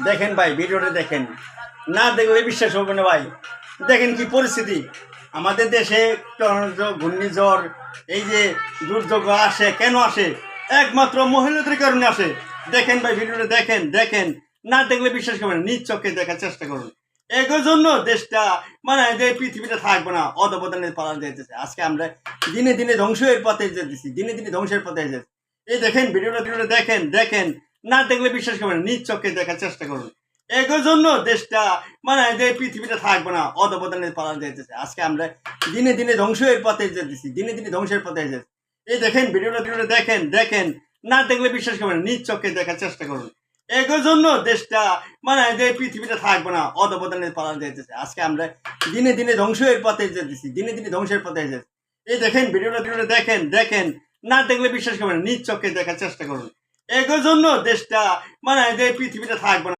দেখেন ভাই, ভিডিওটা দেখেন, না দেখলে বিশ্বাস হবে না ভাই। দেখেন কি পরিস্থিতি আমাদের দেশে। ঘূর্ণিঝড়, এই যে দুর্যোগ আসে কেন আসে? একমাত্র মহিলাদের কারণে আসে। দেখেন ভাই, ভিডিওটা দেখেন, দেখেন, না দেখলে বিশ্বাস করবেন না, নিজ চোখে দেখার চেষ্টা করুন। এগুলোর জন্য দেশটা মানে যে পৃথিবীটা থাকবে না, অধপতনে পালন যাইতেছে। আজকে আমরা দিনে দিনে ধ্বংসের পথে যেতেছি, দিনে দিনে ধ্বংসের পথে যাচ্ছি। এই দেখেন, ভিডিওটা দেখেন, দেখেন, না দেখলে বিশ্বাস করবেন না, নিজ চোখে দেখার চেষ্টা করুন। এগুলোর জন্য দেশটা মানে যে পৃথিবীটা থাকবে না, অধপতনে পালন যাইতেছে। আজকে আমরা দিনে দিনে ধ্বংসের পথে যেতেছি, দিনে দিনে ধ্বংসের পথে যাচ্ছি। এই দেখেন, ভিডিওটা দেখেন, দেখেন, না দেখলে বিশ্বাস করবেন না, নিজ চোখে দেখার চেষ্টা করুন। এগুলোর জন্য দেশটা মানে যে পৃথিবীটা থাকবে না, অধপতনে পালন যাইতেছে। আজকে আমরা দিনে দিনে ধ্বংসের পথে যেতেছি, দিনে দিনে ধ্বংসের পথে যাচ্ছি। এই দেখেন, ভিডিওটা দেখেন, দেখেন, না দেখলে বিশ্বাস করবেন না, নিজ চোখে দেখার চেষ্টা করুন। এগুলোর জন্য দেশটা মানে যে পৃথিবীটা থাকবে না।